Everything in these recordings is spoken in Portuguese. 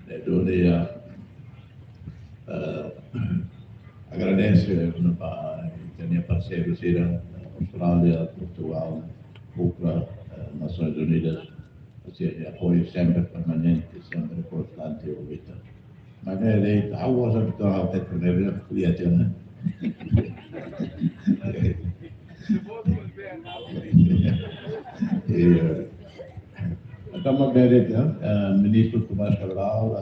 Ele agradece para o parceiro Cira, Austrália, Portugal, UCRA, Nações Unidas, apoio sempre permanente, sempre constante. Mas ele awal sa betul awal terkenal kuliah jangan. Kama berit Ministro Tumas Kalau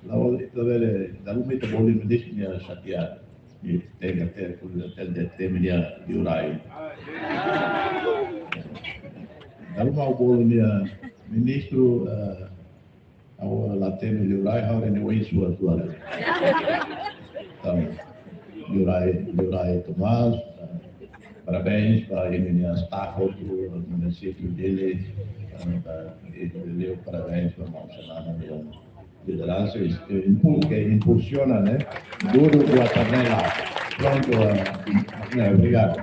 lalu dalam itu boleh medisnya Satya di tengah temanya diurai. Dalam mau bolehnya Ministro awal latihan diurai hari ini wis suara. Diurai Tumas. Parabéns para ele staff do município dele, deu parabéns para o Senado de liderança que impulsiona, né? Duro do Atanela. Pronto, obrigado.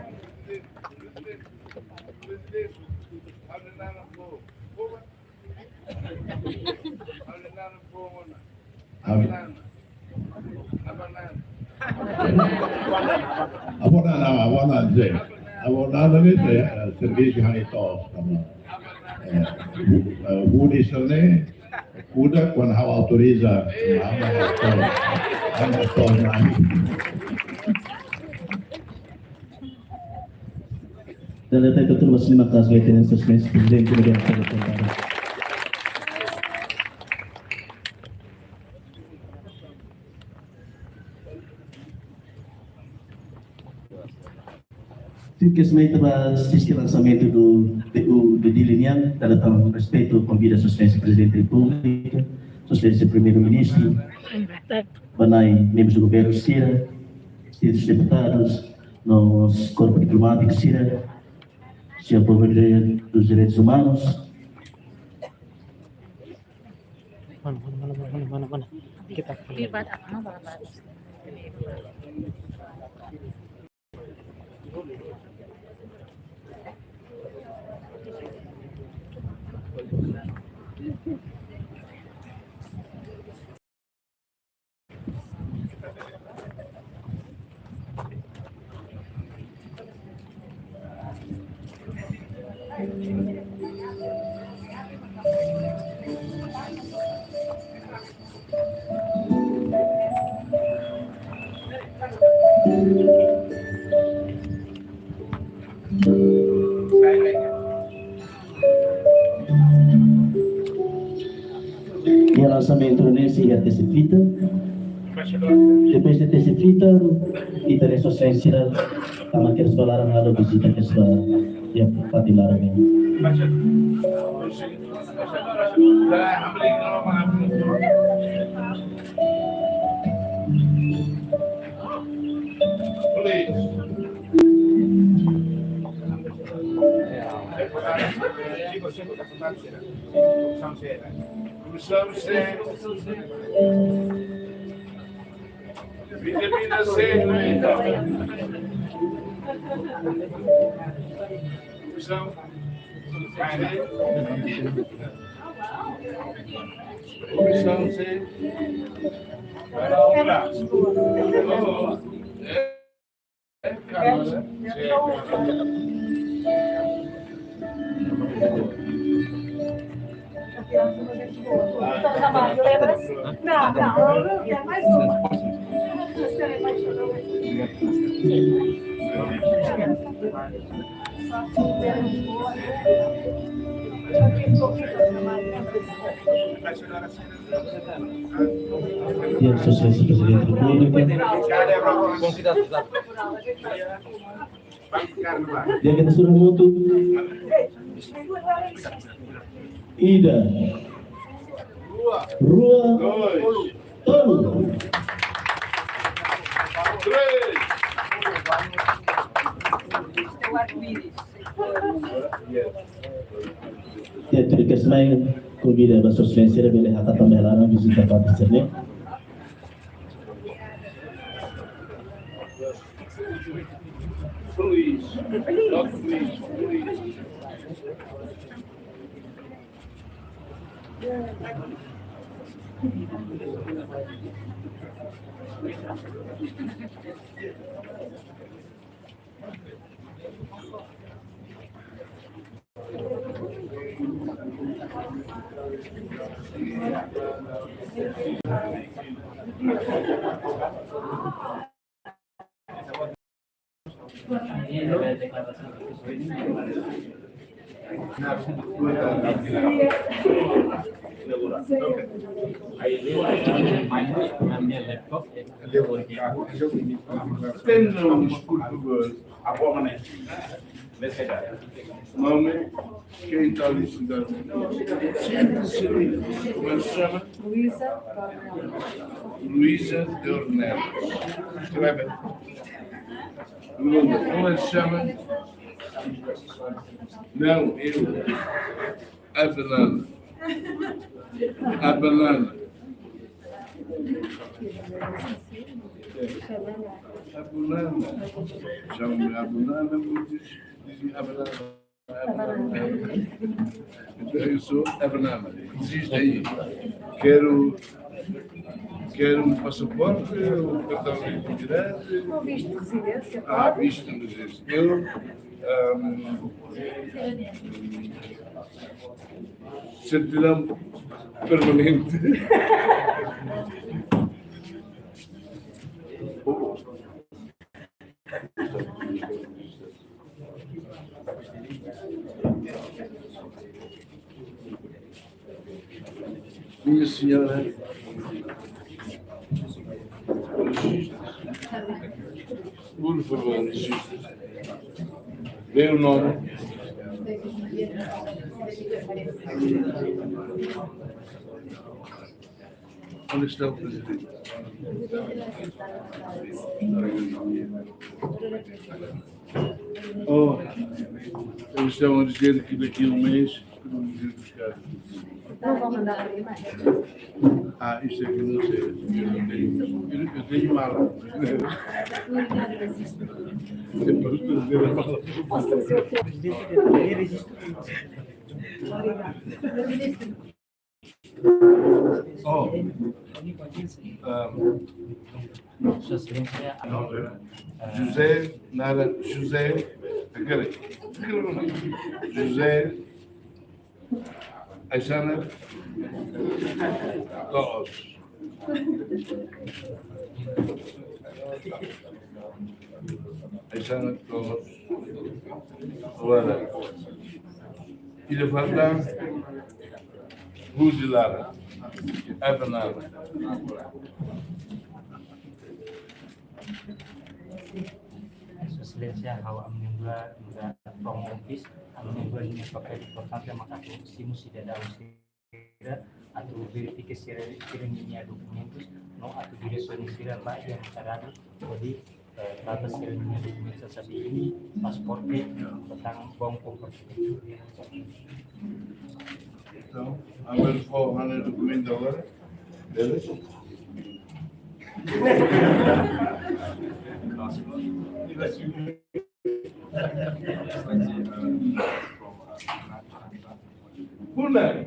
Abonado itu serviço itu sama Budi Sone udah quando autoriza Dan data itu terus terima kasih dengan suspensi presiden kemudian saya. Simplesmente para assistir o lançamento do PU de Dilinian, com respeito, convida a suspense Presidente da República, suspense Primeiro-Ministro, banai membros do governo CIRA, distintos deputados, nos corpo diplomático CIRA, Senhor Provedor dos Direitos Humanos. Mana? Kita E o lançamento nesse é desse fita. Depois de ter esse fita, e ter essa ciência, a matéria escolar na visita que está e a fatilar mesmo. Vitamina C, Comissão C. Não, é mais uma. E a Associação Presidente da República. Dia kita suruh mutu. Ida. Rua. Tolu. Ya, terima kasih. Convida a suspense da Bela Rata também lá na visita para discernir. Luiz. Temos português. Nome, quem está ali estudando? Como é que se chama? Luísa de Ornelas. Escreve. Como é que se chama? Não, eu. A banana. A banana. A banana. Chama-me a banana, muitos dizem a banana. A banana. Então eu sou a banana. Existe aí. Quero um passaporte, um cartão de identidade. Um visto de residência. Visto de residência. Eu certidão permanente. Minha senhora, por favor, registre. Dê o nome. Onde está o presidente? Oh, eles estão a dizer que daqui a um mês que não vir buscar. Não vão mandar por e-mail. Isto aqui não sei. Eu tenho mala. Posso fazer o teu. José Nara José José Aysana Torres. Aysana Torres. Agora, Ilha Fardã, Rui Lara, Abanada. Excelência, ao amendoar da Promofis, amendoar ini papel importante maka simus tidak ada usira atau verifikasi kiranya dokumentus no atau diresuan sira pak yang teradu jadi atas kiranya dokumen seperti ini paspornya tentang bom komputer. Então, agora falar no documento agora. Beleza? Bunda.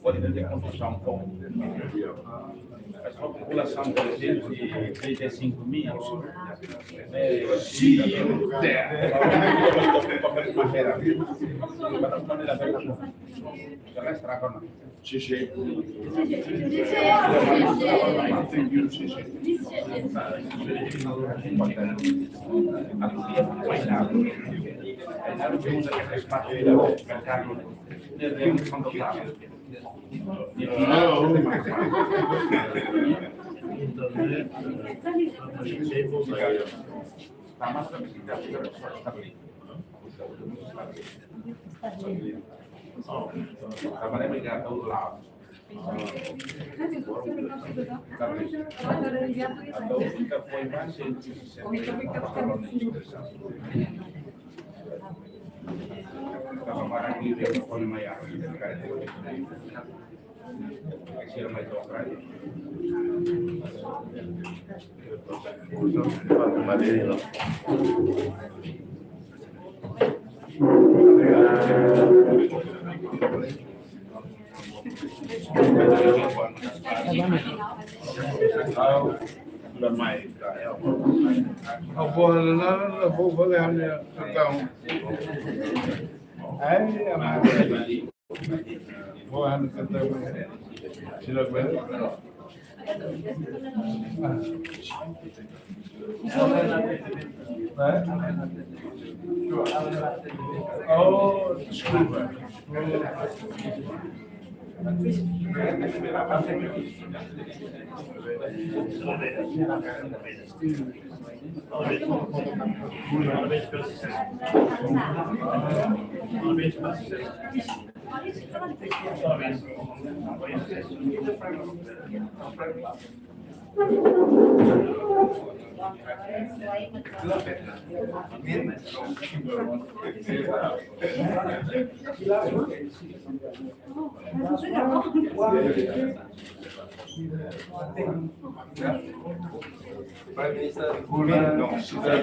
Pode ter construção com a população de 335 mil. Tamas kami tidak stabilis. Kamarnya mereka tahu lah. Atau kita poin masih kalau marah di dia poin maya kecil mai tokrai sudah main Apa na po boleh hanya setahun. Bukan setahun. Silakan. Oh, scuba. Non, sudah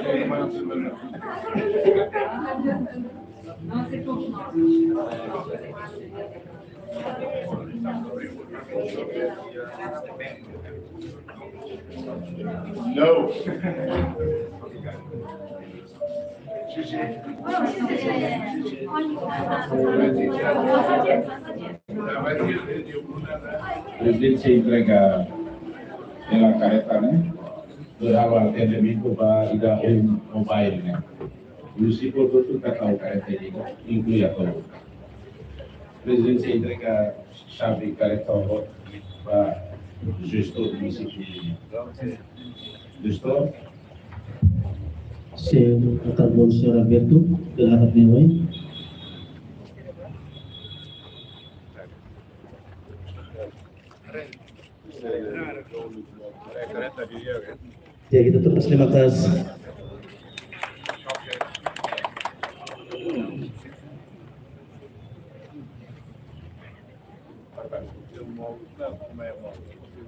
No. Presidente se entrega pela careta, né? Berapa atendimento para ida mobile, né? E o ciclo todo está com a careta inclui a todo. Presidente se entrega chave careta para gestor do município. Gestor. Saya akan Sr. Alberto terhadap Dewan. Ya, kita terus terima kasih.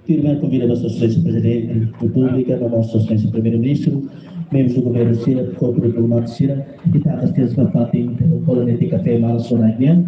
Firma convida nosso excelência presidente da República, nosso excelência primeiro-ministro, membros do governo Sira, corpo diplomático Sira, e tantas que eles partem do colônia de café Março Ragnan.